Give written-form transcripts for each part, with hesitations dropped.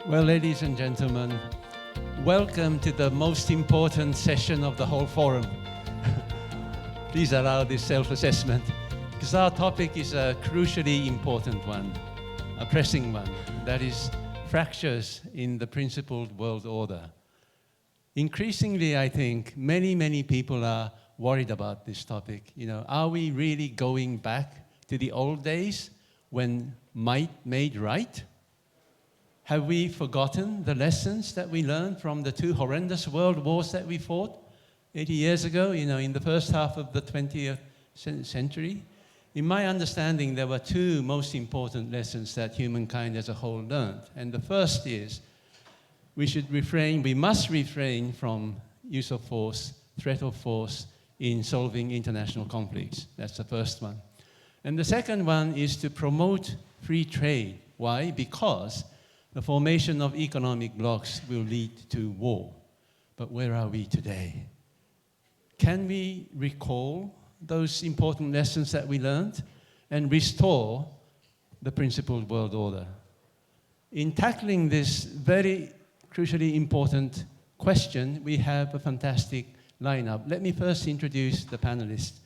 Well, ladies and gentlemen, welcome to the most important session of the whole forum. Please allow this self-assessment, because our topic is a crucially important one, a pressing one, that is fractures in the principled world order. Increasingly, I think, many people are worried about this topic. You know, are we really going back to the old days when might made right? Have we forgotten the lessons that we learned from the two horrendous world wars that we fought 80 years ago, you know, in the first half of the 20th century? In my understanding, there were two most important lessons that humankind as a whole learned. And the first is we must refrain from use of force, threat of force in solving international conflicts. That's the first one. And the second one is to promote free trade. Why? Because the formation of economic blocs will lead to war. But where are we today? Can we recall those important lessons that we learned and restore the principled world order? In tackling this very crucially important question, we have a fantastic lineup. Let me first introduce the panelists.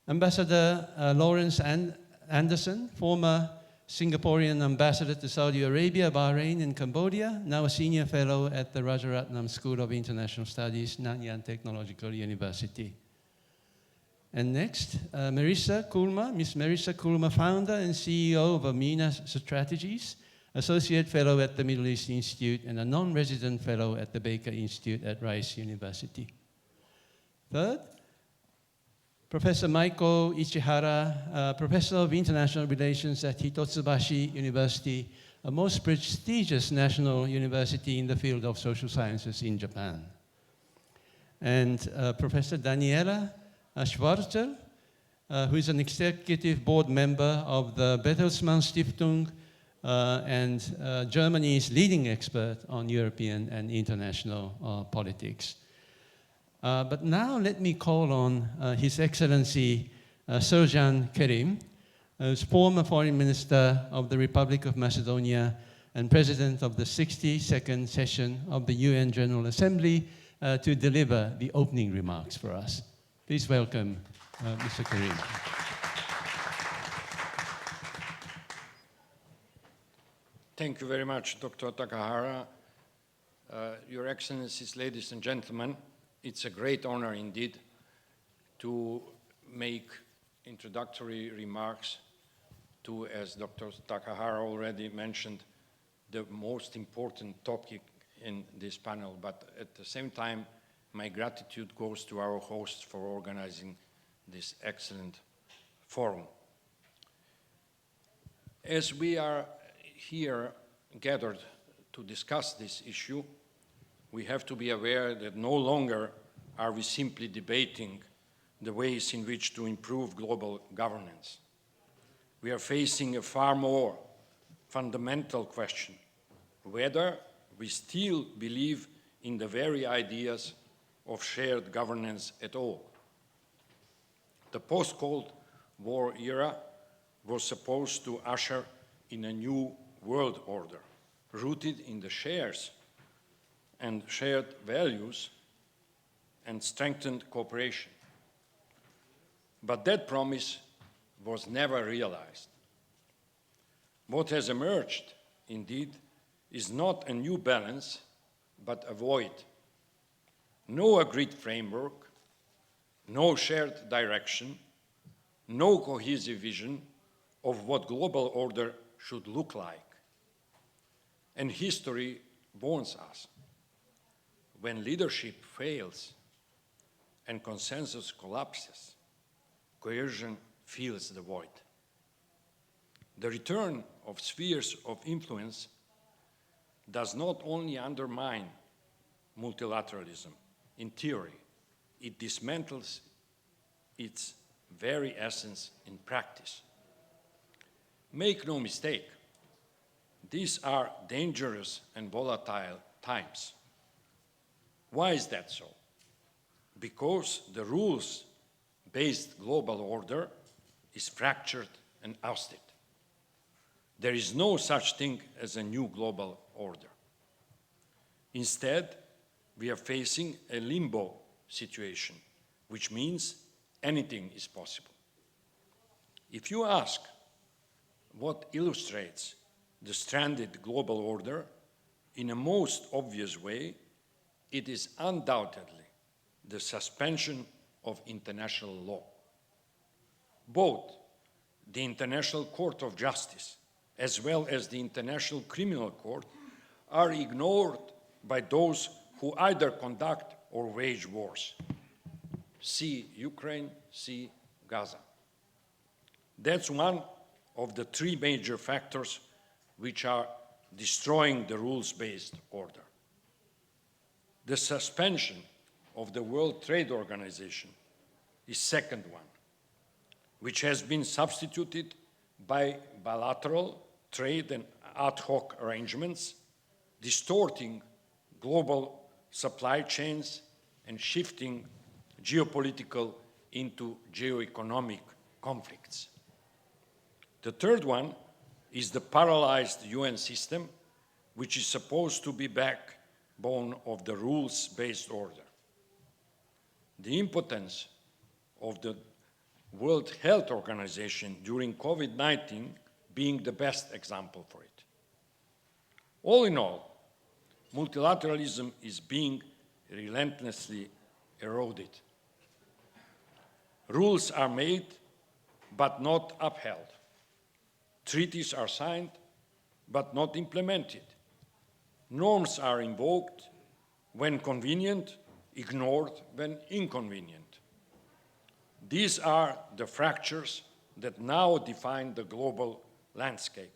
Ambassador Lawrence Anderson, former Singaporean ambassador to Saudi Arabia, Bahrain, and Cambodia, now a senior fellow at the Rajaratnam School of International Studies, Nanyang Technological University. And next, Merissa Khurma, Ms. Merissa Khurma, founder and CEO of AMENA Strategies, associate fellow at the Middle East Institute, and a non-resident fellow at the Baker Institute at Rice University. Third, Professor Maiko Ichihara, Professor of International Relations at Hitotsubashi University, a most prestigious national university in the field of social sciences in Japan. And Professor Daniela Schwarzer, who is an executive board member of the Bertelsmann Stiftung and Germany's leading expert on European and international politics. But now let me call on His Excellency Srgjan Kerim, who's former Foreign Minister of the Republic of Macedonia and President of the 62nd session of the UN General Assembly, to deliver the opening remarks for us. Please welcome Mr. Kerim. Thank you very much, Dr. Takahara. Your Excellencies, ladies and gentlemen, it's a great honor indeed to make introductory remarks to, as Dr. Takahara already mentioned, the most important topic in this panel. But at the same time, my gratitude goes to our hosts for organizing this excellent forum. As we are here gathered to discuss this issue, we have to be aware that no longer are we simply debating the ways in which to improve global governance. We are facing a far more fundamental question, whether we still believe in the very ideas of shared governance at all. The post-Cold War era was supposed to usher in a new world order, rooted in the shares and shared values and strengthened cooperation. But that promise was never realized. What has emerged, indeed, is not a new balance, but a void. No agreed framework, no shared direction, no cohesive vision of what global order should look like. And history warns us. When leadership fails and consensus collapses, coercion fills the void. The return of spheres of influence does not only undermine multilateralism in theory, it dismantles its very essence in practice. Make no mistake, these are dangerous and volatile times. Why is that so? Because the rules-based global order is fractured and ousted. There is no such thing as a new global order. Instead, we are facing a limbo situation, which means anything is possible. If you ask what illustrates the stranded global order, in a most obvious way, it is undoubtedly the suspension of international law. Both the International Court of Justice as well as the International Criminal Court are ignored by those who either conduct or wage wars. See Ukraine, see Gaza. That's one of the three major factors which are destroying the rules-based order. The suspension of the World Trade Organization is second one, which has been substituted by bilateral trade and ad hoc arrangements, distorting global supply chains and shifting geopolitical into geoeconomic conflicts. The third one is the paralyzed UN system, which is supposed to be backbone of the rules-based order. The impotence of the World Health Organization during COVID-19 being the best example for it. All in all, multilateralism is being relentlessly eroded. Rules are made, but not upheld. Treaties are signed, but not implemented. Norms are invoked when convenient, ignored when inconvenient. These are the fractures that now define the global landscape.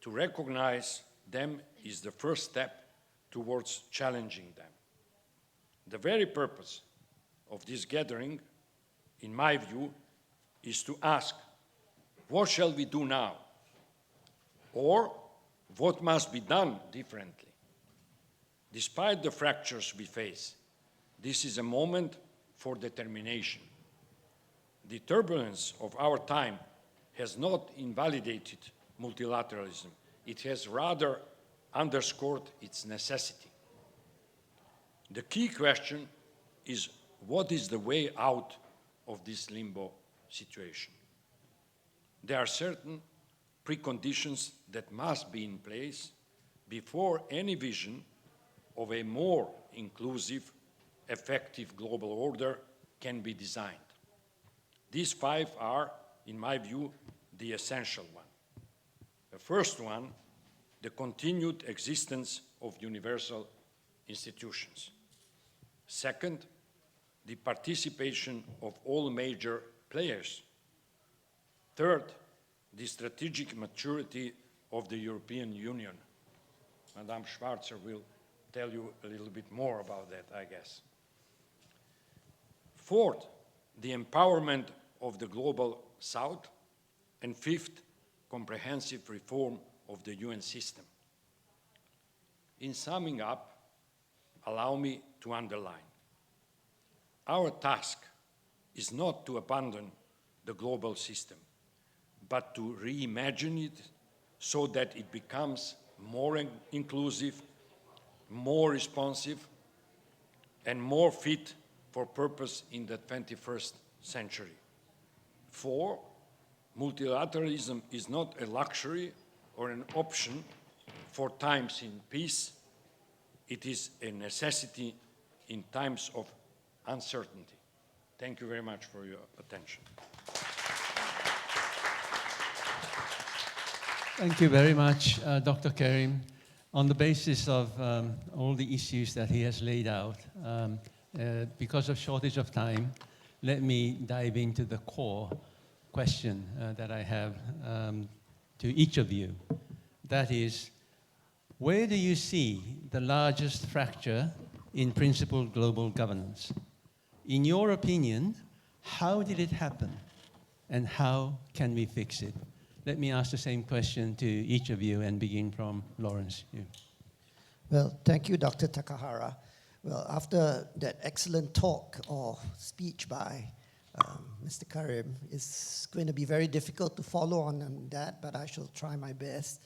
To recognize them is the first step towards challenging them. The very purpose of this gathering, in my view, is to ask, what shall we do now? Or what must be done differently? Despite the fractures we face, this is a moment for determination. The turbulence of our time has not invalidated multilateralism. It has rather underscored its necessity. The key question is, what is the way out of this limbo situation? There are certain preconditions that must be in place before any vision of a more inclusive, effective global order can be designed. These five are, in my view, the essential one. The first one, the continued existence of universal institutions. Second, the participation of all major players. Third, the strategic maturity of the European Union. Madame Schwarzer will tell you a little bit more about that, I guess. Fourth, the empowerment of the global South. And fifth, comprehensive reform of the UN system. In summing up, allow me to underline, our task is not to abandon the global system, but to reimagine it so that it becomes more inclusive, more responsive, and more fit for purpose in the 21st century. For multilateralism is not a luxury or an option for times in peace. It is a necessity in times of uncertainty. Thank you very much for your attention. Thank you very much, Dr. Kerim. On the basis of all the issues that he has laid out, because of shortage of time, let me dive into the core question that I have to each of you. That is, where do you see the largest fracture in principled global governance? In your opinion, how did it happen? And how can we fix it? Let me ask the same question to each of you and begin from Lawrence. You. Well, thank you, Dr. Takahara. Well, after that excellent talk or speech by Mr. Kerim. It's going to be very difficult to follow on that, but I shall try my best.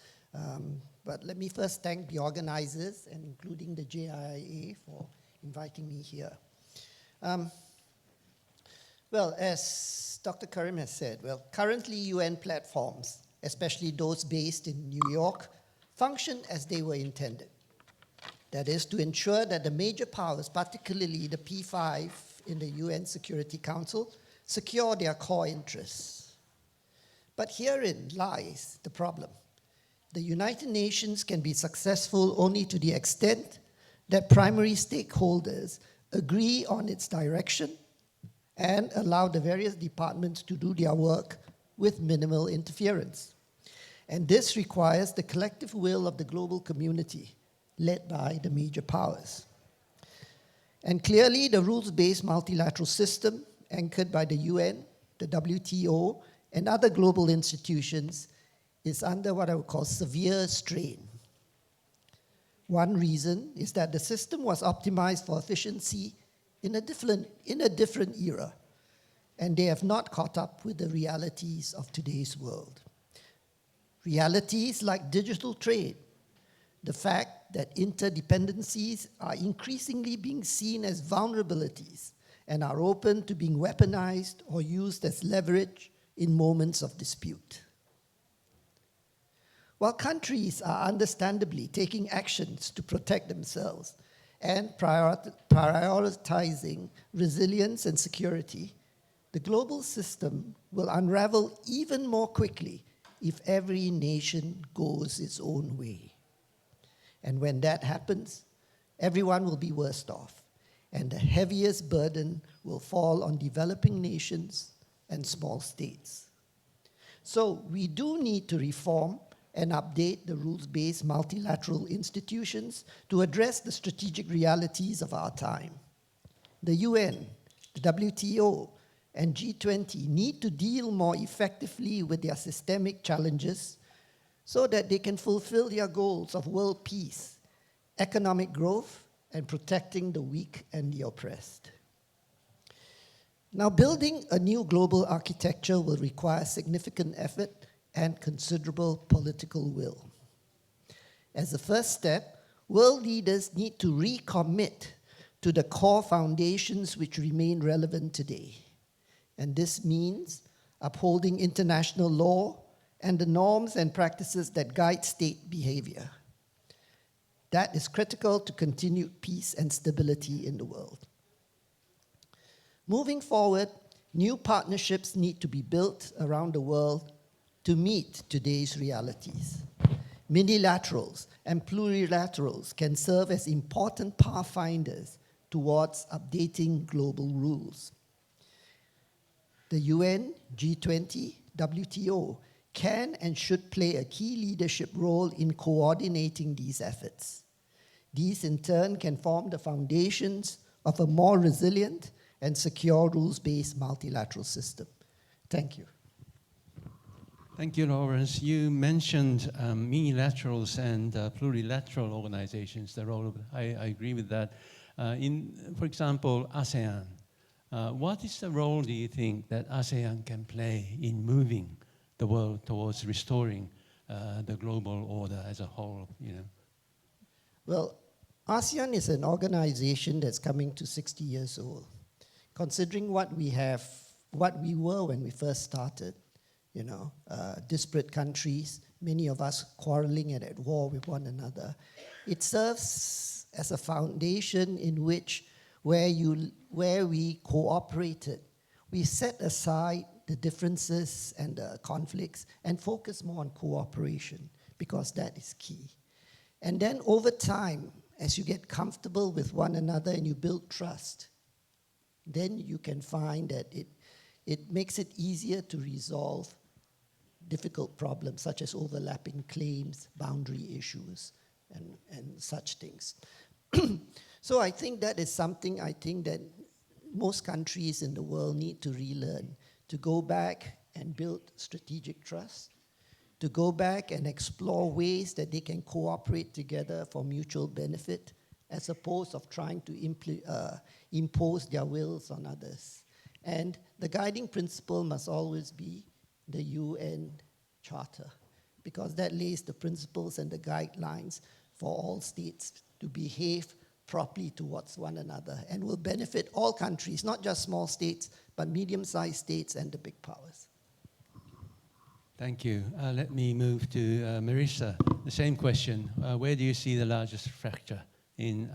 But let me first thank the organizers, and including the JIIA, for inviting me here. Well, as Dr. Kerim has said, currently UN platforms, especially those based in New York, function as they were intended. That is, to ensure that the major powers, particularly the P5 in the UN Security Council, secure their core interests. But herein lies the problem. The United Nations can be successful only to the extent that primary stakeholders agree on its direction and allow the various departments to do their work with minimal interference. And this requires the collective will of the global community, led by the major powers. And clearly, the rules-based multilateral system, anchored by the UN, the WTO, and other global institutions, is under what I would call severe strain. One reason is that the system was optimized for efficiency in a different era, and they have not caught up with the realities of today's world. Realities like digital trade, the fact that interdependencies are increasingly being seen as vulnerabilities and are open to being weaponized or used as leverage in moments of dispute. While countries are understandably taking actions to protect themselves and prioritizing resilience and security, the global system will unravel even more quickly if every nation goes its own way. And when that happens, everyone will be worse off, and the heaviest burden will fall on developing nations and small states. So we do need to reform and update the rules-based multilateral institutions to address the strategic realities of our time. The UN, the WTO, and G20 need to deal more effectively with their systemic challenges so that they can fulfill their goals of world peace, economic growth, and protecting the weak and the oppressed. Now, building a new global architecture will require significant effort and considerable political will. As a first step, world leaders need to recommit to the core foundations which remain relevant today. And this means upholding international law and the norms and practices that guide state behavior. That is critical to continued peace and stability in the world. Moving forward, new partnerships need to be built around the world to meet today's realities. Minilaterals and plurilaterals can serve as important pathfinders towards updating global rules. The UN, G20, WTO can and should play a key leadership role in coordinating these efforts. These, in turn, can form the foundations of a more resilient and secure rules-based multilateral system. Thank you. Thank you, Lawrence. You mentioned minilaterals and plurilateral organizations, the role of, I agree with that. For example, ASEAN. What is the role, do you think, that ASEAN can play in moving the world towards restoring the global order as a whole, you know? Well, ASEAN is an organization that's coming to 60 years old. Considering what we were when we first started, you know, disparate countries, many of us quarreling and at war with one another, it serves as a foundation in which where we cooperated, we set aside the differences and the conflicts and focus more on cooperation, because that is key. And then over time, as you get comfortable with one another and you build trust, then you can find that it makes it easier to resolve difficult problems such as overlapping claims, boundary issues, and such things. So I think that is something I think that most countries in the world need to relearn, to go back and build strategic trust, to go back and explore ways that they can cooperate together for mutual benefit, as opposed of trying to impose their wills on others. And the guiding principle must always be the UN Charter, because that lays the principles and the guidelines for all states to behave properly towards one another and will benefit all countries, not just small states, but medium-sized states and the big powers. Thank you. Let me move to Merissa. The same question. Where do you see the largest fracture in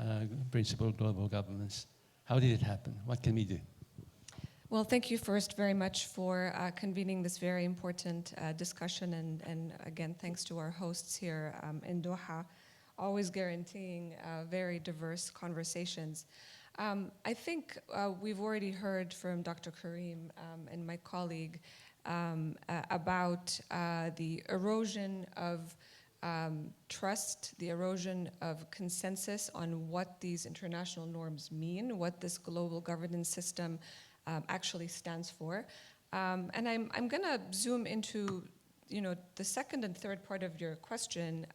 principled global governments? How did it happen? What can we do? Well, thank you first very much for convening this very important discussion, and again, thanks to our hosts here in Doha, always guaranteeing very diverse conversations. I think we've already heard from Dr. Kerim and my colleague about the erosion of trust, the erosion of consensus on what these international norms mean, what this global governance system actually stands for. And I'm going to zoom into the second and third part of your question,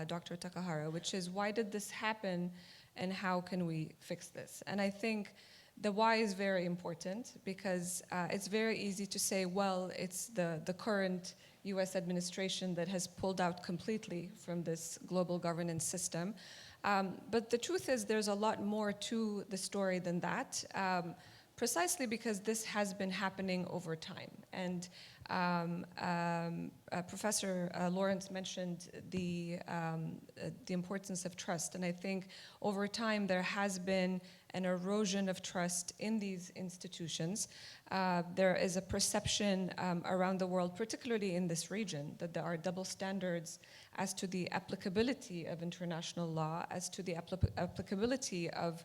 Dr. Takahara, which is why did this happen and how can we fix this? And I think the why is very important because it's very easy to say, well, it's the current US administration that has pulled out completely from this global governance system. But the truth is there's a lot more to the story than that. Precisely because this has been happening over time. And Professor Lawrence mentioned the importance of trust. And I think over time there has been an erosion of trust in these institutions. There is a perception around the world, particularly in this region, that there are double standards as to the applicability of international law, as to the applicability of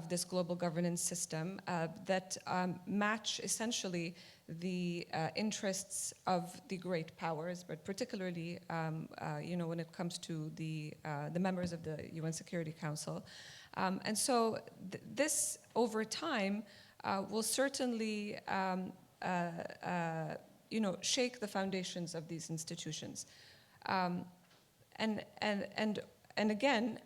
this global governance system that match essentially the interests of the great powers, but particularly, when it comes to the members of the UN Security Council. And so this, over time, will certainly, shake the foundations of these institutions. And again,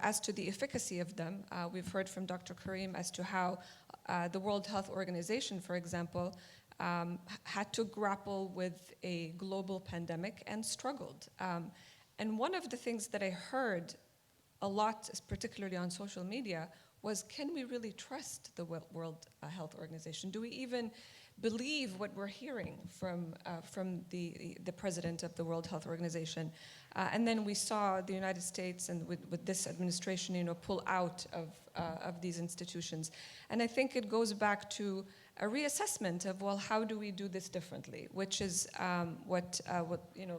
as to the efficacy of them, we've heard from Dr. Kerim as to how the World Health Organization, for example, had to grapple with a global pandemic and struggled. And one of the things that I heard a lot, particularly on social media, was can we really trust the World Health Organization? Do we even believe what we're hearing from the president of the World Health Organization? And then we saw the United States and with this administration, pull out of these institutions. And I think it goes back to a reassessment of, well, how do we do this differently? Which is what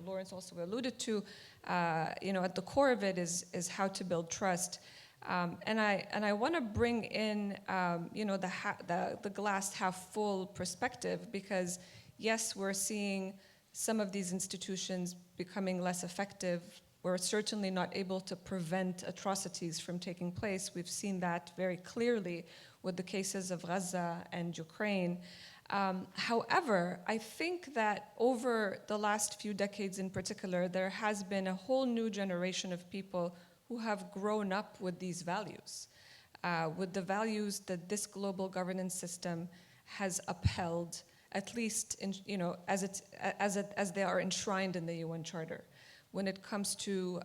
Lawrence also alluded to. At the core of it is how to build trust. And I want to bring in the glass half full perspective because yes, we're seeing some of these institutions becoming less effective. We're certainly not able to prevent atrocities from taking place. We've seen that very clearly with the cases of Gaza and Ukraine. However, I think that over the last few decades in particular, there has been a whole new generation of people who have grown up with these values, with the values that this global governance system has upheld, at least as they are enshrined in the UN Charter, when it comes to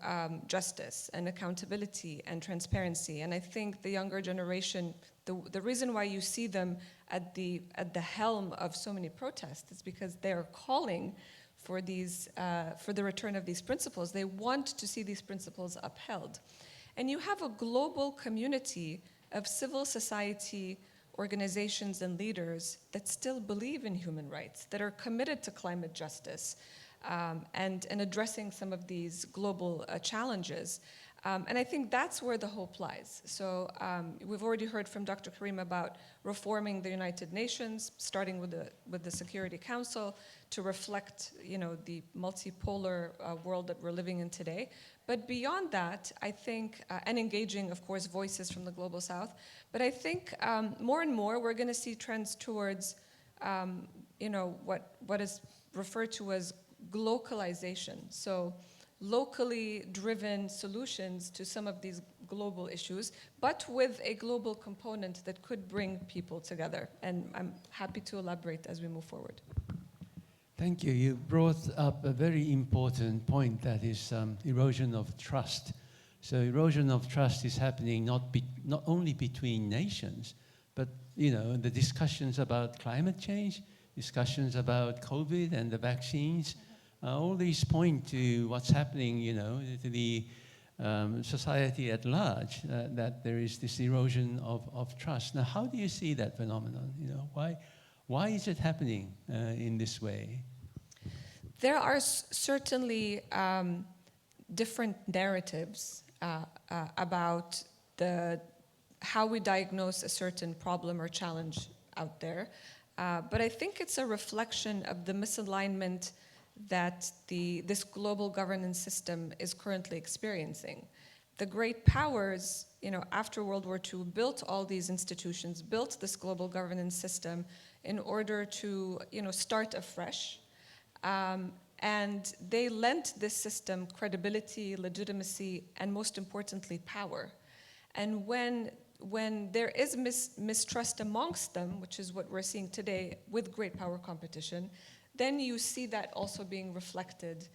justice and accountability and transparency. And I think the younger generation, the reason why you see them at the helm of so many protests is because they are calling for the return of these principles. They want to see these principles upheld. And you have a global community of civil society organizations and leaders that still believe in human rights, that are committed to climate justice and addressing some of these global challenges. And I think that's where the hope lies. So we've already heard from Dr. Kerim about reforming the United Nations, starting with the Security Council to reflect, the multipolar world that we're living in today. But beyond that, I think, and engaging, of course, voices from the Global South, but I think more and more we're going to see trends towards, what is referred to as glocalization. So locally driven solutions to some of these global issues, but with a global component that could bring people together. And I'm happy to elaborate as we move forward. Thank you. You brought up a very important point, that is erosion of trust. So erosion of trust is happening not only between nations, but the discussions about climate change, discussions about COVID and the vaccines, all these point to what's happening, to the society at large, that there is this erosion of trust. Now, how do you see that phenomenon? Why is it happening in this way? There are certainly different narratives about how we diagnose a certain problem or challenge out there. But I think it's a reflection of the misalignment that this global governance system is currently experiencing. The great powers, after World War II, built all these institutions, built this global governance system in order to, start afresh. And they lent this system credibility, legitimacy, and most importantly, power. And when there is mistrust amongst them, which is what we're seeing today with great power competition, then you see that also being reflected.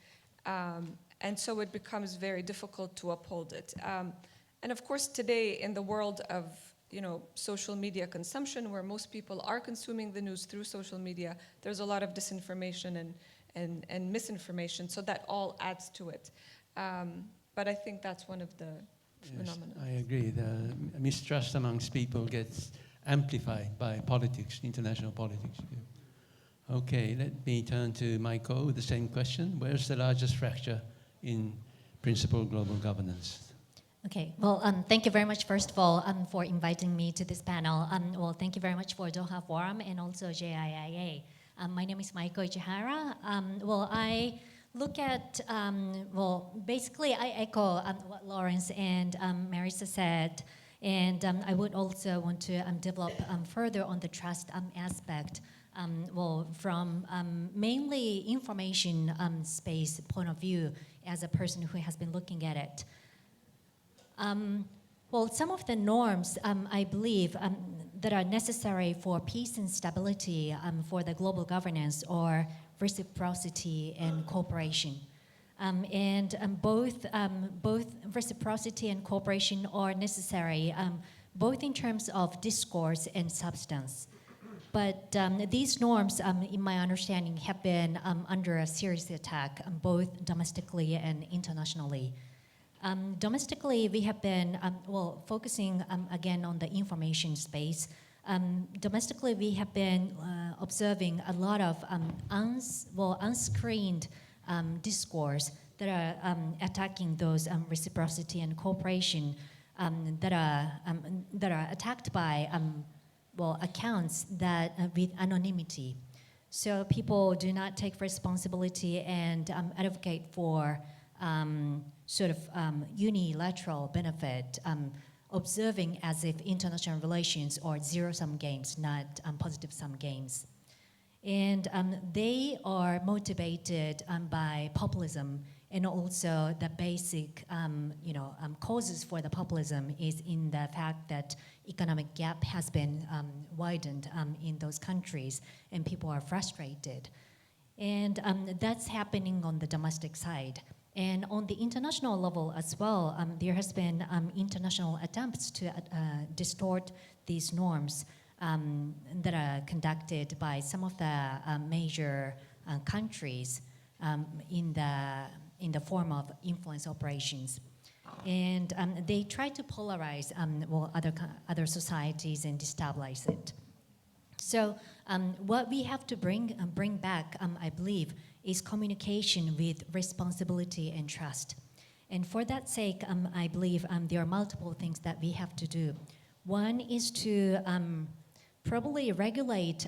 And so it becomes very difficult to uphold it. And of course, today in the world of social media consumption, where most people are consuming the news through social media, there's a lot of disinformation and misinformation, so that all adds to it. But I think that's one of the phenomena. I agree. The mistrust amongst people gets amplified by politics, international politics. Okay, let me turn to Maiko, the same question. Where's the largest fracture in principal global governance? Okay, well, thank you very much, first of all, for inviting me to this panel. Well, thank you very much for Doha Forum and also JIIA. My name is Maiko Ichihara. Well, I look at, basically I echo what Lawrence and Merissa said, and I would also want to develop further on the trust aspect. From mainly information space point of view as a person who has been looking at it. Some of the norms, I believe, that are necessary for peace and stability for the global governance are reciprocity and cooperation. Both reciprocity and cooperation are necessary, both in terms of discourse and substance. But these norms, in my understanding, have been under a serious attack, both domestically and internationally. Domestically, we have been, focusing again on the information space. Domestically, we have been observing a lot of unscreened discourse that are attacking those reciprocity and cooperation that are attacked by accounts that with anonymity. So people do not take responsibility and advocate for unilateral benefit, observing as if international relations are zero-sum games, not positive-sum games. And they are motivated by populism, and also the basic causes for the populism is in the fact that economic gap has been widened in those countries, and people are frustrated. And that's happening on the domestic side. And on the international level as well, there has been international attempts to distort these norms that are conducted by some of the major countries in the form of influence operations. And they try to polarize other societies and destabilize it. So what we have to bring back, I believe, is communication with responsibility and trust. And for that sake, I believe there are multiple things that we have to do. One is to probably regulate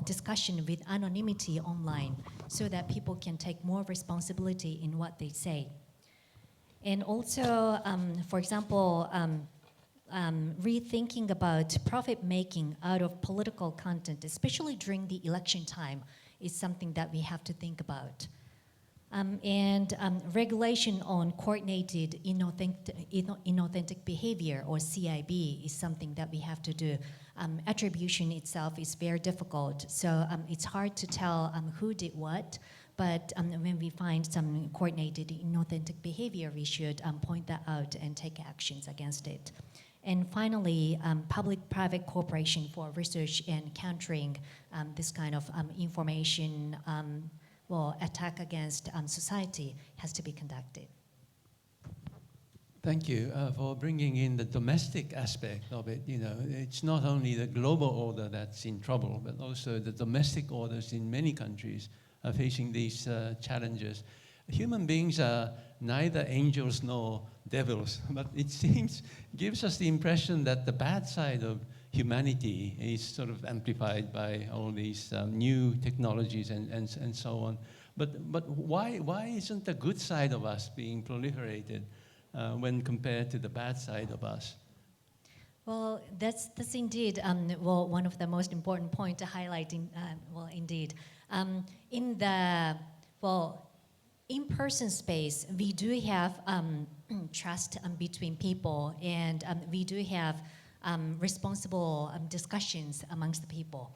discussion with anonymity online so that people can take more responsibility in what they say. And also, for example, rethinking about profit making out of political content, especially during the election time, is something that we have to think about. And regulation on coordinated inauthentic behavior, or CIB, is something that we have to do. Attribution itself is very difficult, so it's hard to tell who did what, but when we find some coordinated inauthentic behavior, we should point that out and take actions against it. And finally, public-private cooperation for research and countering this kind of information attack against society has to be conducted. Thank you for bringing in the domestic aspect of it. You know, it's not only the global order that's in trouble, but also the domestic orders in many countries are facing these challenges. Human beings are neither angels nor devils, but it gives us the impression that the bad side of humanity is sort of amplified by all these new technologies and so on. But why isn't the good side of us being proliferated when compared to the bad side of us? Well, that's indeed one of the most important points to highlight. Indeed, in the in-person space, we do have trust between people, and we do have responsible discussions amongst the people.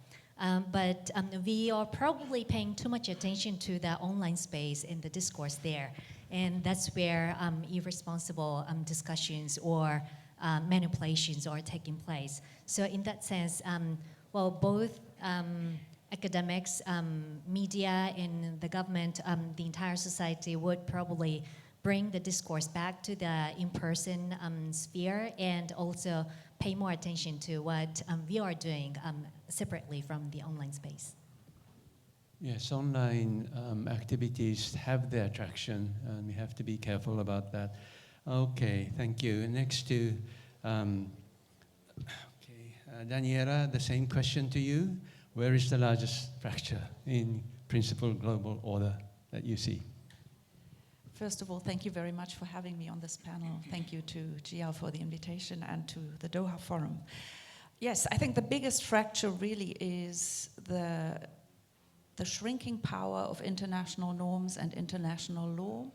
But we are probably paying too much attention to the online space and the discourse there. And that's where irresponsible discussions or manipulations are taking place. So in that sense, both academics, media, and the government, the entire society would probably bring the discourse back to the in-person sphere, and also pay more attention to what we are doing separately from the online space. Yes, online activities have their attraction, and we have to be careful about that. Okay, thank you. Next to Daniela, the same question to you. Where is the largest fracture in principal global order that you see? First of all, thank you very much for having me on this panel. Thank you to Jiao for the invitation and to the Doha Forum. Yes, I think the biggest fracture really is the shrinking power of international norms and international law,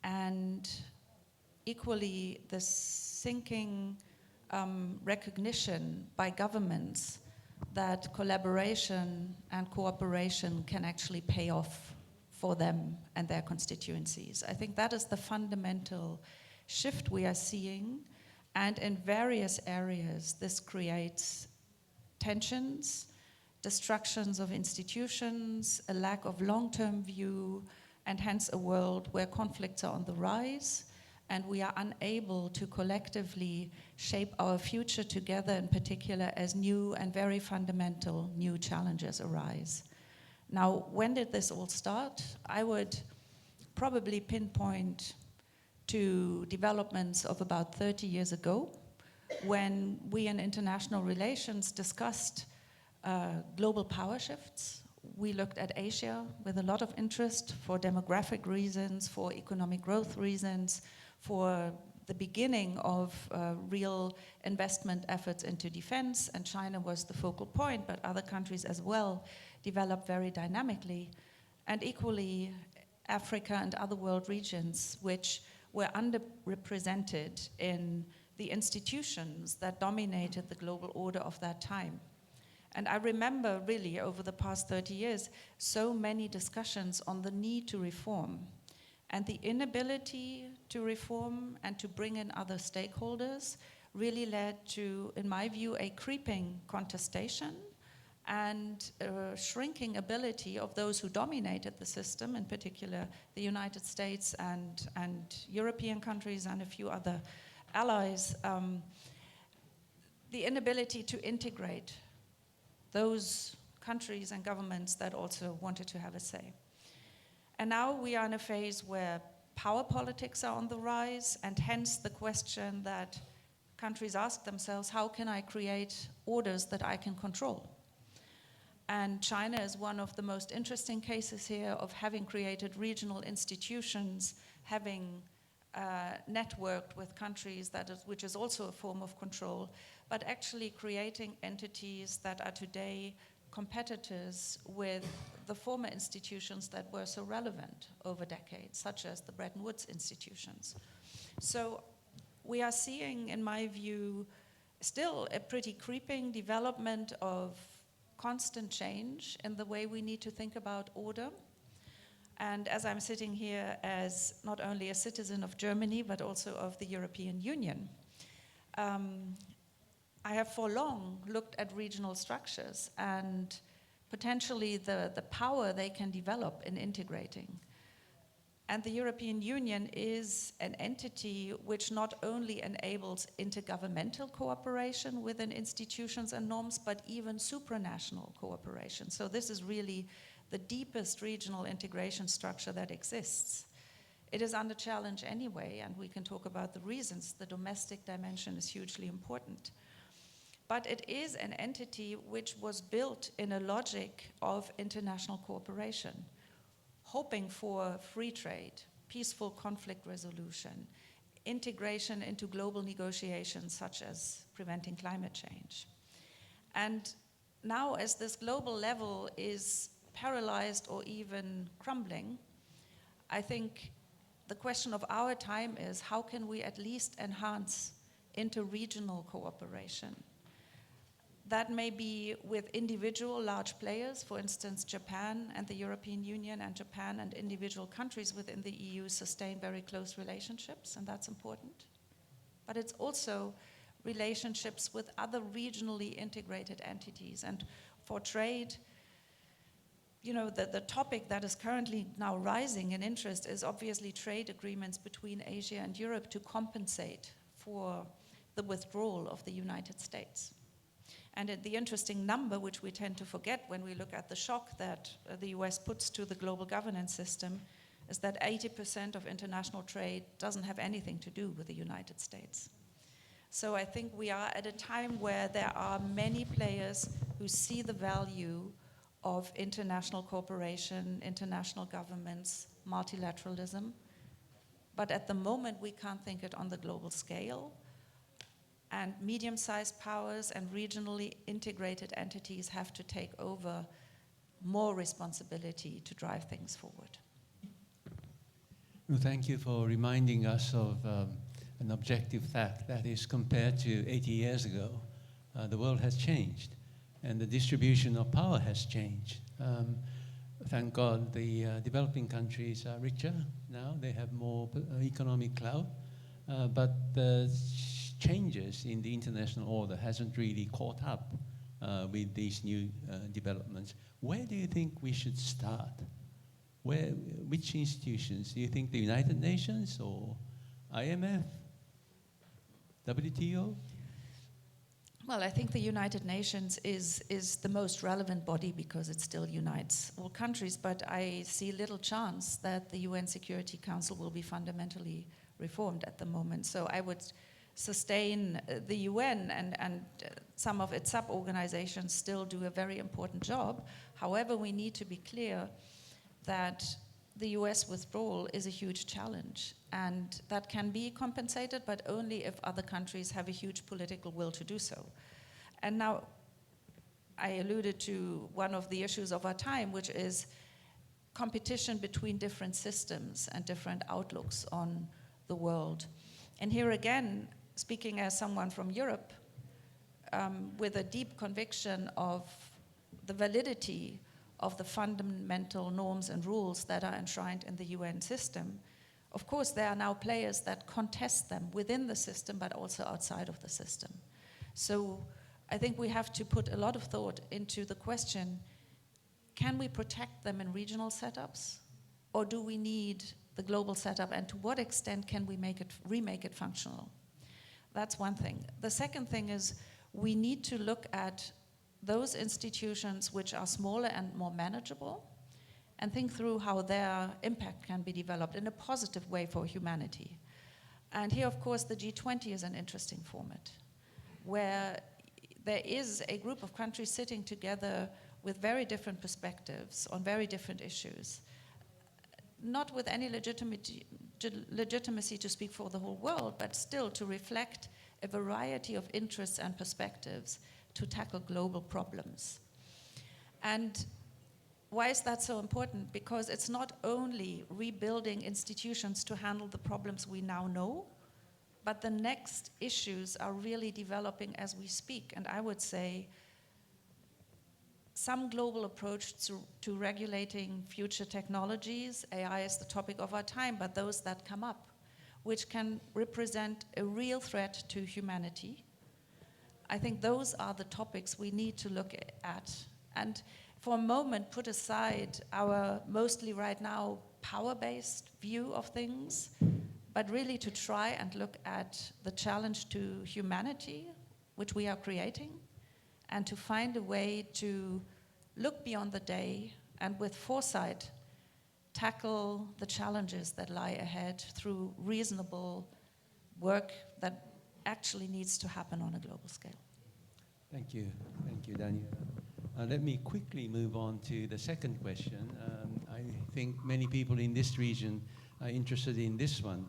and equally the sinking recognition by governments that collaboration and cooperation can actually pay off for them and their constituencies. I think that is the fundamental shift we are seeing, and in various areas this creates tensions, destructions of institutions, a lack of long-term view, and hence a world where conflicts are on the rise, and we are unable to collectively shape our future together, in particular as new and very fundamental new challenges arise. Now, when did this all start? I would probably pinpoint to developments of about 30 years ago, when we in international relations discussed global power shifts. We looked at Asia with a lot of interest for demographic reasons, for economic growth reasons, for the beginning of real investment efforts into defense, and China was the focal point, but other countries as well developed very dynamically. And equally, Africa and other world regions which were underrepresented in the institutions that dominated the global order of that time. And I remember really over the past 30 years, so many discussions on the need to reform, and the inability to reform and to bring in other stakeholders really led to, in my view, a creeping contestation and a shrinking ability of those who dominated the system, in particular the United States and European countries and a few other allies, the inability to integrate those countries and governments that also wanted to have a say. And now we are in a phase where power politics are on the rise, and hence the question that countries ask themselves, how can I create orders that I can control? And China is one of the most interesting cases here of having created regional institutions, having networked with countries, which is also a form of control, but actually creating entities that are today competitors with the former institutions that were so relevant over decades, such as the Bretton Woods institutions. So we are seeing, in my view, still a pretty creeping development of constant change in the way we need to think about order. And as I'm sitting here as not only a citizen of Germany, but also of the European Union, I have for long looked at regional structures and potentially the power they can develop in integrating. And the European Union is an entity which not only enables intergovernmental cooperation within institutions and norms, but even supranational cooperation. So this is really the deepest regional integration structure that exists. It is under challenge anyway, and we can talk about the reasons. The domestic dimension is hugely important. But it is an entity which was built in a logic of international cooperation, hoping for free trade, peaceful conflict resolution, integration into global negotiations such as preventing climate change. And now as this global level is paralyzed or even crumbling, I think the question of our time is how can we at least enhance inter-regional cooperation? That may be with individual large players, for instance, Japan and the European Union, and Japan and individual countries within the EU sustain very close relationships, and that's important. But it's also relationships with other regionally integrated entities. And for trade, you know, the topic that is currently now rising in interest is obviously trade agreements between Asia and Europe to compensate for the withdrawal of the United States. And the interesting number, which we tend to forget when we look at the shock that the US puts to the global governance system, is that 80% of international trade doesn't have anything to do with the United States. So I think we are at a time where there are many players who see the value of international cooperation, international governments, multilateralism. But at the moment, we can't think it on the global scale. And medium-sized powers and regionally integrated entities have to take over more responsibility to drive things forward. Well, thank you for reminding us of an objective fact, that is, compared to 80 years ago, the world has changed and the distribution of power has changed. Thank God the developing countries are richer now, they have more economic clout, but the changes in the international order hasn't really caught up with these new developments. Where do you think we should start? Which institutions? Do you think the United Nations or IMF, WTO? Well, I think the United Nations is the most relevant body because it still unites all countries, but I see little chance that the UN Security Council will be fundamentally reformed at the moment. So I would sustain the UN and some of its sub-organizations still do a very important job. However, we need to be clear that the US withdrawal is a huge challenge, and that can be compensated, but only if other countries have a huge political will to do so. And now, I alluded to one of the issues of our time, which is competition between different systems and different outlooks on the world. And here again, speaking as someone from Europe, with a deep conviction of the validity of the fundamental norms and rules that are enshrined in the UN system, of course there are now players that contest them within the system but also outside of the system. So I think we have to put a lot of thought into the question, can we protect them in regional setups, or do we need the global setup, and to what extent can we remake it functional? That's one thing. The second thing is we need to look at those institutions which are smaller and more manageable and think through how their impact can be developed in a positive way for humanity. And here, of course, the G20 is an interesting format where there is a group of countries sitting together with very different perspectives on very different issues, not with any legitimacy to speak for the whole world, but still to reflect a variety of interests and perspectives to tackle global problems. And why is that so important? Because it's not only rebuilding institutions to handle the problems we now know, but the next issues are really developing as we speak. And I would say some global approach to regulating future technologies, AI is the topic of our time, but those that come up, which can represent a real threat to humanity. I think those are the topics we need to look at. And for a moment, put aside our mostly right now power-based view of things, but really to try and look at the challenge to humanity, which we are creating, and to find a way to look beyond the day and with foresight tackle the challenges that lie ahead through reasonable work that actually needs to happen on a global scale. Thank you, Daniela. Let me quickly move on to the second question. I think many people in this region are interested in this one.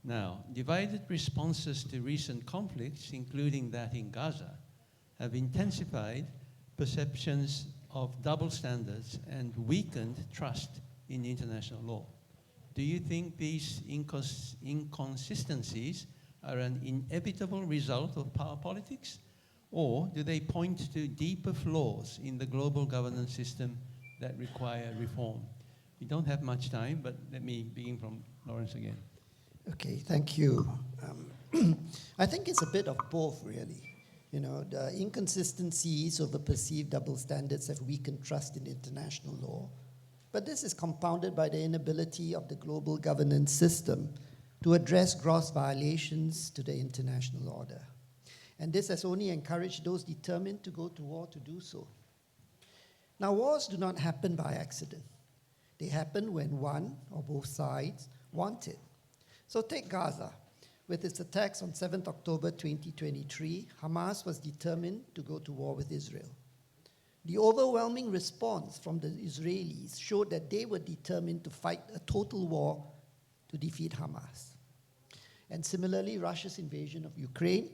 Now, divided responses to recent conflicts, including that in Gaza, have intensified perceptions of double standards and weakened trust in international law. Do you think these inconsistencies are an inevitable result of power politics? Or do they point to deeper flaws in the global governance system that require reform? We don't have much time, but let me begin from Lawrence again. Okay, thank you. I think it's a bit of both, really. You know, the inconsistencies of the perceived double standards have weakened trust in international law. But this is compounded by the inability of the global governance system to address gross violations to the international order. And this has only encouraged those determined to go to war to do so. Now, wars do not happen by accident. They happen when one or both sides want it. So take Gaza. With its attacks on 7th October 2023, Hamas was determined to go to war with Israel. The overwhelming response from the Israelis showed that they were determined to fight a total war to defeat Hamas. And similarly, Russia's invasion of Ukraine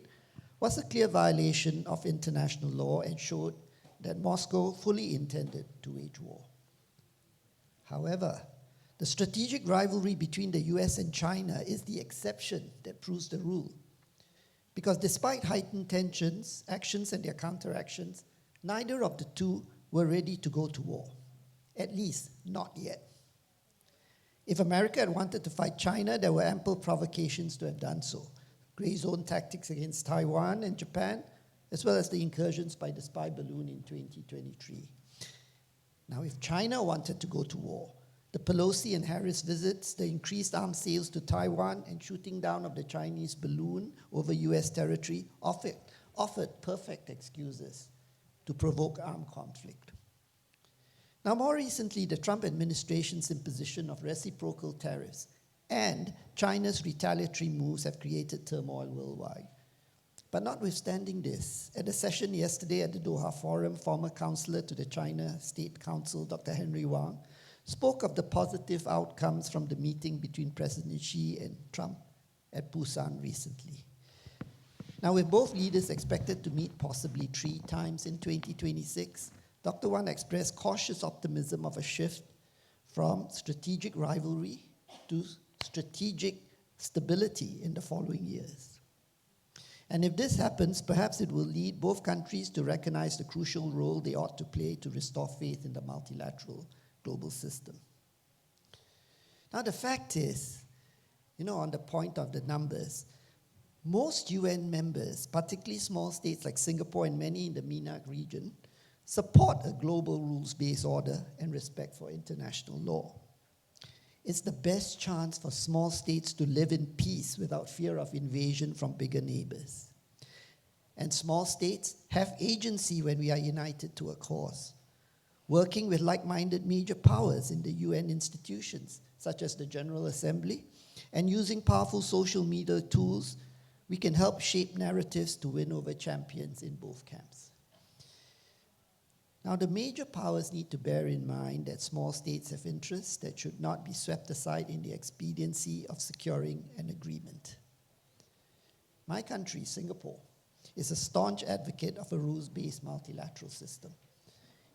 was a clear violation of international law and showed that Moscow fully intended to wage war. However, the strategic rivalry between the US and China is the exception that proves the rule. Because despite heightened tensions, actions and their counteractions, neither of the two were ready to go to war. At least, not yet. If America had wanted to fight China, there were ample provocations to have done so. Gray zone tactics against Taiwan and Japan, as well as the incursions by the spy balloon in 2023. Now, if China wanted to go to war, the Pelosi and Harris visits, the increased arms sales to Taiwan, and shooting down of the Chinese balloon over US territory offered perfect excuses to provoke armed conflict. Now, more recently, the Trump administration's imposition of reciprocal tariffs and China's retaliatory moves have created turmoil worldwide. But notwithstanding this, at a session yesterday at the Doha Forum, former counselor to the China State Council, Dr. Henry Wang, spoke of the positive outcomes from the meeting between President Xi and Trump at Busan recently. Now, with both leaders expected to meet possibly 3 times in 2026, Dr. Wang expressed cautious optimism of a shift from strategic rivalry to strategic stability in the following years. And if this happens, perhaps it will lead both countries to recognize the crucial role they ought to play to restore faith in the multilateral global system. Now, the fact is, on the point of the numbers, most UN members, particularly small states like Singapore and many in the MENA region, support a global rules-based order and respect for international law. It's the best chance for small states to live in peace without fear of invasion from bigger neighbors. And small states have agency when we are united to a cause, working with like-minded major powers in the UN institutions, such as the General Assembly, and using powerful social media tools, we can help shape narratives to win over champions in both camps. Now, the major powers need to bear in mind that small states have interests that should not be swept aside in the expediency of securing an agreement. My country, Singapore, is a staunch advocate of a rules-based multilateral system.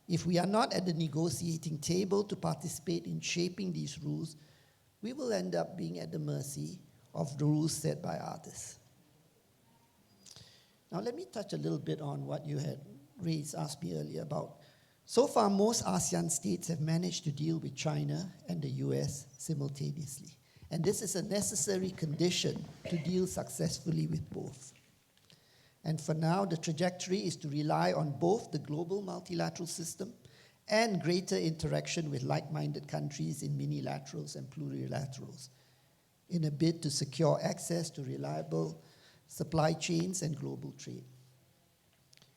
If we are not at the negotiating table to participate in shaping these rules, we will end up being at the mercy of the rules set by others. Now let me touch a little bit on what you had asked me earlier about. So far, most ASEAN states have managed to deal with China and the US simultaneously. And this is a necessary condition to deal successfully with both. And for now, the trajectory is to rely on both the global multilateral system and greater interaction with like-minded countries in minilaterals and plurilaterals in a bid to secure access to reliable supply chains and global trade.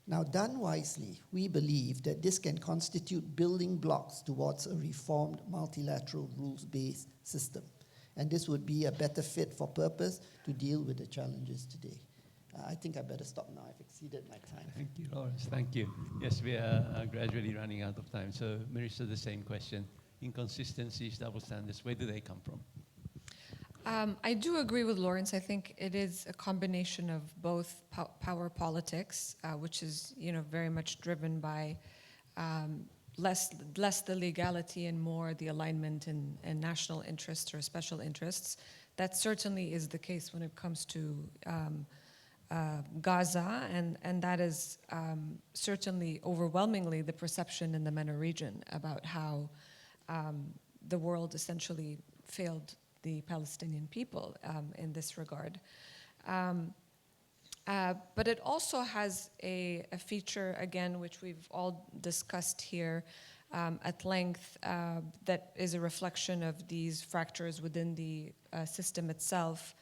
Now, done wisely, we believe that this can constitute building blocks towards a reformed multilateral rules-based system. And this would be a better fit for purpose to deal with the challenges today. I think I better stop now. I've exceeded my time. Thank you, Lawrence. Thank you. Yes, we are gradually running out of time. So, Merissa, the same question. Inconsistencies, double standards, where do they come from? I do agree with Lawrence. I think it is a combination of both power politics, which is very much driven by less the legality and more the alignment and national interests or special interests. That certainly is the case when it comes to Gaza, and that is certainly overwhelmingly the perception in the MENA region about how the world essentially failed the Palestinian people in this regard. But it also has a feature, again, which we've all discussed here at length, that is a reflection of these fractures within the system itself,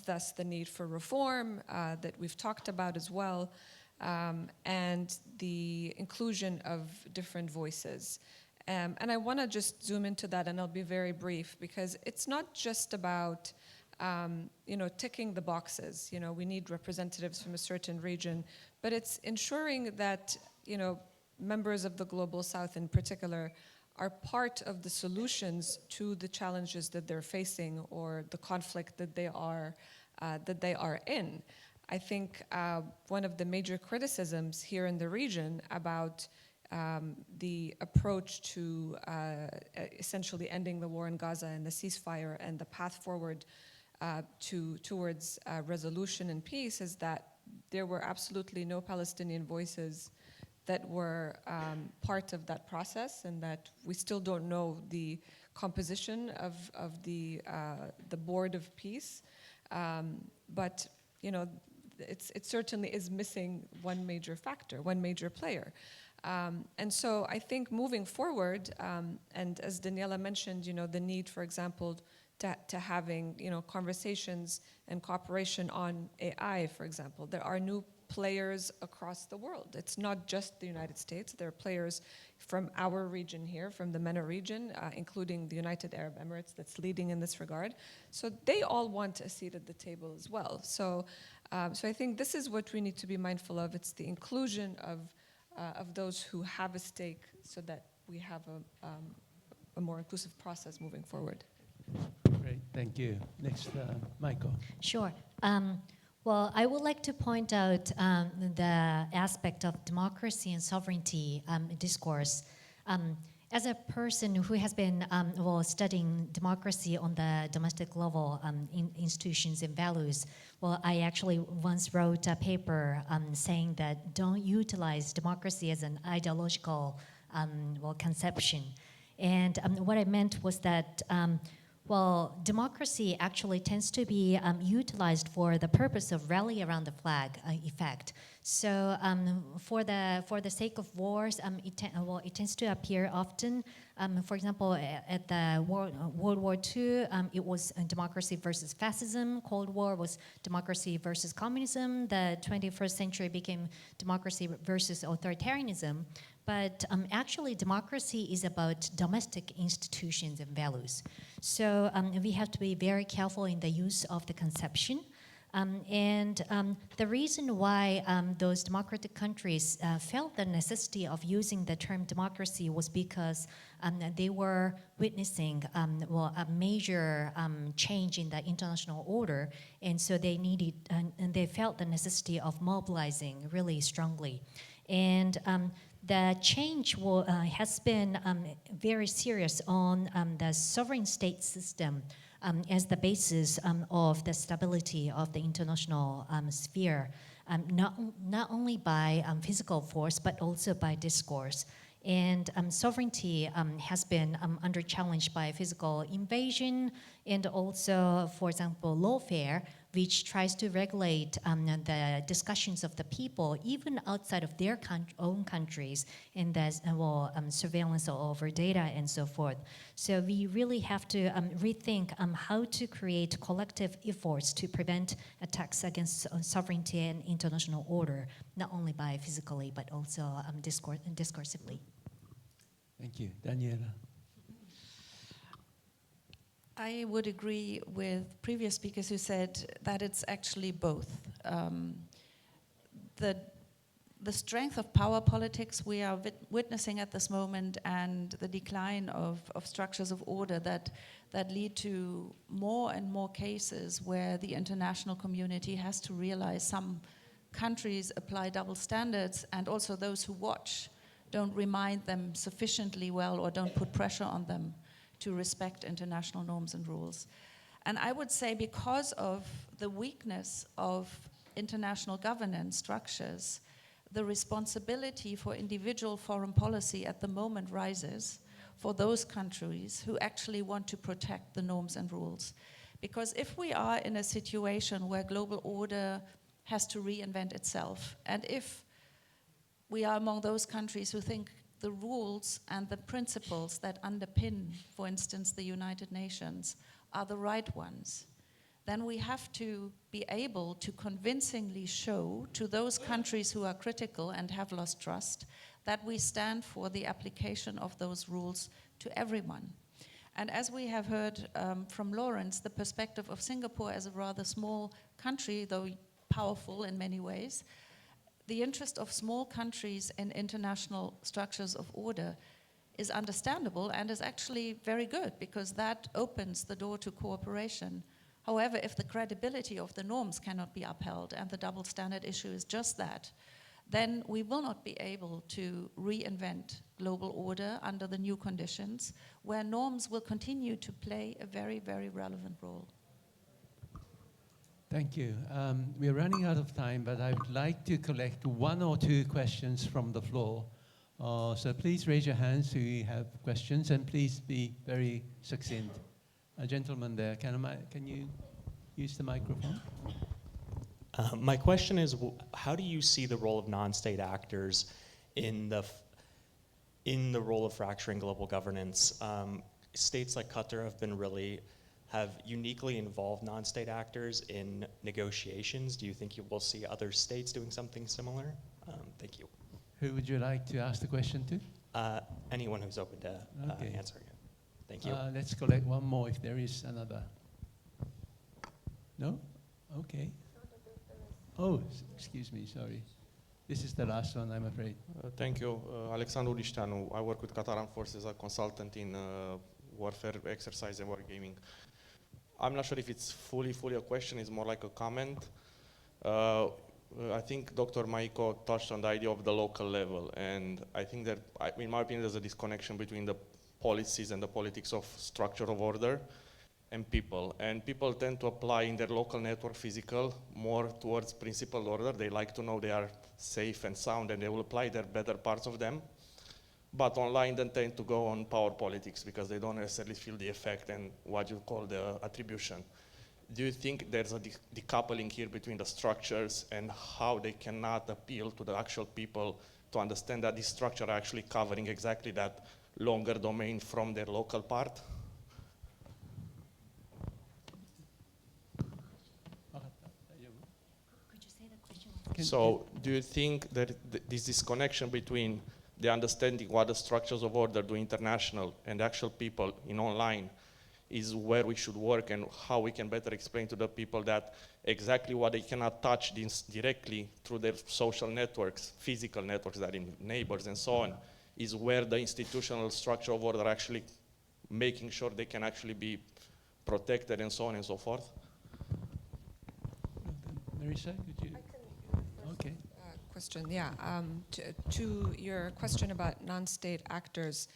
thus the need for reform that we've talked about as well, and the inclusion of different voices. And I want to just zoom into that, and I'll be very brief, because it's not just about ticking the boxes. We need representatives from a certain region, but it's ensuring that members of the Global South in particular are part of the solutions to the challenges that they're facing or the conflict that they are in. I think one of the major criticisms here in the region about the approach to essentially ending the war in Gaza and the ceasefire and the path forward towards resolution and peace is that there were absolutely no Palestinian voices that were part of that process, and that we still don't know the composition of the board of peace. But it certainly is missing one major factor, one major player. And so I think moving forward, and as Daniela mentioned, the need, for example, to having conversations and cooperation on AI, for example. There are new players across the world. It's not just the United States. There are players from our region here, from the MENA region, including the United Arab Emirates that's leading in this regard. So they all want a seat at the table as well. So I think this is what we need to be mindful of. It's the inclusion of those who have a stake so that we have a more inclusive process moving forward. Great, thank you. Next, Maiko. Sure. Well, I would like to point out the aspect of democracy and sovereignty discourse. As a person who has been studying democracy on the domestic level, in institutions and values, I actually once wrote a paper saying that don't utilize democracy as an ideological conception. And what I meant was that democracy actually tends to be utilized for the purpose of rally around the flag effect. So for the sake of wars, it tends to appear often. For example, at the World War II, it was democracy versus fascism. Cold War was democracy versus communism. The 21st century became democracy versus authoritarianism. But actually, democracy is about domestic institutions and values. So we have to be very careful in the use of the conception. The reason why those democratic countries felt the necessity of using the term democracy was because they were witnessing a major change in the international order, and so they needed and they felt the necessity of mobilizing really strongly. And the change has been very serious on the sovereign state system as the basis of the stability of the international sphere, not only by physical force, but also by discourse. And sovereignty has been under challenge by physical invasion and also, for example, lawfare, which tries to regulate the discussions of the people, even outside of their own countries, and there's surveillance over data and so forth. So we really have to rethink how to create collective efforts to prevent attacks against sovereignty and international order, not only by physically, but also discursively. Thank you. Daniela. I would agree with previous speakers who said that it's actually both. The strength of power politics we are witnessing at this moment, and the decline of structures of order that lead to more and more cases where the international community has to realize some countries apply double standards, and also those who watch don't remind them sufficiently well or don't put pressure on them to respect international norms and rules. And I would say because of the weakness of international governance structures, the responsibility for individual foreign policy at the moment rises for those countries who actually want to protect the norms and rules. Because if we are in a situation where global order has to reinvent itself, and if we are among those countries who think the rules and the principles that underpin, for instance, the United Nations are the right ones, then we have to be able to convincingly show to those countries who are critical and have lost trust that we stand for the application of those rules to everyone. And as we have heard from Lawrence, the perspective of Singapore as a rather small country, though powerful in many ways, the interest of small countries in international structures of order is understandable and is actually very good, because that opens the door to cooperation. However, if the credibility of the norms cannot be upheld and the double standard issue is just that, then we will not be able to reinvent global order under the new conditions, where norms will continue to play a very, very relevant role. Thank you. We're running out of time, but I would like to collect one or two questions from the floor. So please raise your hands if you have questions, and please be very succinct. A gentleman there, can you use the microphone? My question is, how do you see the role of non-state actors in the role of fracturing global governance? States like Qatar have uniquely involved non-state actors in negotiations. Do you think you will see other states doing something similar? Thank you. Who would you like to ask the question to? Anyone who's open to answering it. Thank you. Let's collect one more if there is another. No? Okay. Oh, excuse me, sorry. This is the last one, I'm afraid. Thank you. Alexandru Lișteanu. I work with Qatar Armed Forces as a consultant in warfare exercise and wargaming. I'm not sure if it's fully a question, it's more like a comment. I think Dr. Maiko touched on the idea of the local level, and I think that, in my opinion, there's a disconnection between the policies and the politics of structure of order and people. And people tend to apply in their local network physical more towards principled order. They like to know they are safe and sound, and they will apply their better parts of them. But online they tend to go on power politics because they don't necessarily feel the effect and what you call the attribution. Do you think there's a decoupling here between the structures and how they cannot appeal to the actual people to understand that this structure are actually covering exactly that longer domain from their local part? Could you say the question? So do you think that this disconnection between the understanding what the structures of order do international and actual people in online is where we should work, and how we can better explain to the people that exactly what they cannot touch directly through their social networks, physical networks that in neighbors and so on, is where the institutional structure of order actually making sure they can actually be protected and so on and so forth. Merissa, could you? I can first, Okay. question. Yeah, to your question about non-state actors,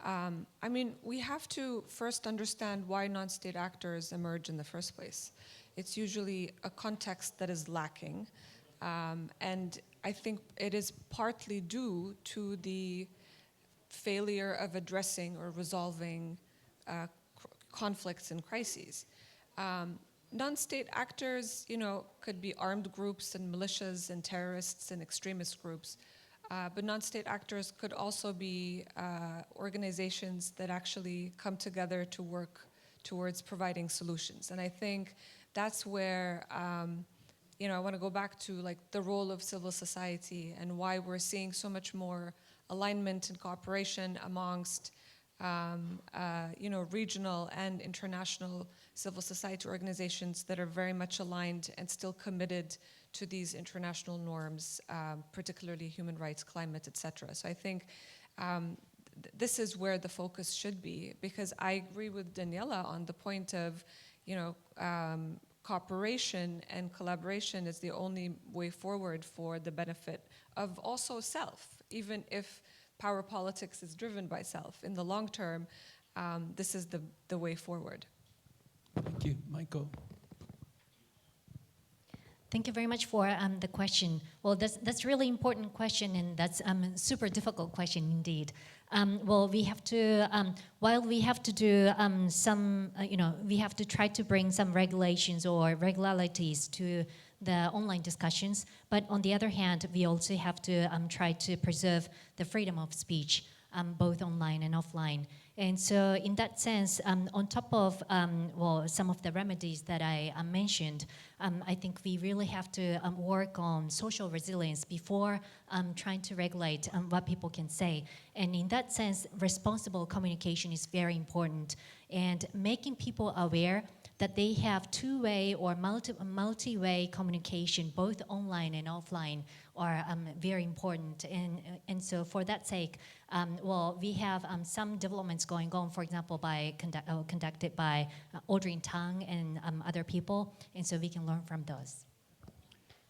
I mean, we have to first understand why non-state actors emerge in the first place. It's usually a context that is lacking, and I think it is partly due to the failure of addressing or resolving conflicts and crises. Non-state actors, you know, could be armed groups and militias and terrorists and extremist groups, but non-state actors could also be organizations that actually come together to work towards providing solutions. And I think that's where, you know, I want to go back to like the role of civil society and why we're seeing so much more alignment and cooperation amongst you know, regional and international civil society organizations that are very much aligned and still committed to these international norms, particularly human rights, climate, etc. So I think this is where the focus should be, because I agree with Daniela on the point of, you know, cooperation and collaboration is the only way forward for the benefit of also self, even if power politics is driven by self. In the long term, this is the way forward. Thank you. Maiko. Thank you very much for the question. Well, that's really important question, and that's super difficult question indeed. Well, we have to, while we have to do some, you know, we have to try to bring some regulations or regularities to the online discussions, but on the other hand, we also have to try to preserve the freedom of speech, both online and offline. And so in that sense, on top of well, some of the remedies that I mentioned, I think we really have to work on social resilience before trying to regulate what people can say. And in that sense, responsible communication is very important, and making people aware that they have two-way or multi-way communication, both online and offline, are very important. And so for that sake, well, we have some developments going on, for example, by conducted by Audrey Tang and other people, and so we can learn from those.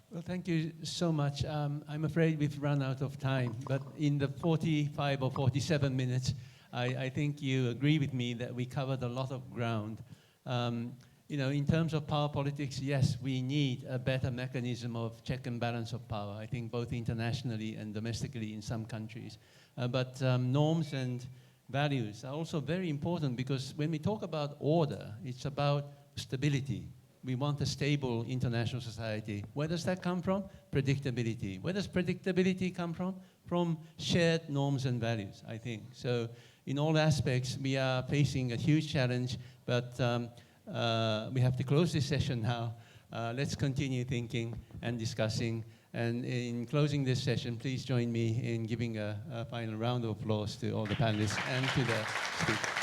Well, thank you so much. I'm afraid we've run out of time, but in the 45 or 47 minutes, I think you agree with me that we covered a lot of ground. You know, in terms of power politics, yes, we need a better mechanism of check and balance of power, I think both internationally and domestically in some countries. But norms and values are also very important, because when we talk about order, it's about stability. We want a stable international society. Where does that come from? Predictability. Where does predictability come from? From shared norms and values, I think. So in all aspects, we are facing a huge challenge, but we have to close this session now. Let's continue thinking and discussing. And in closing this session, please join me in giving a final round of applause to all the panelists and to the speakers.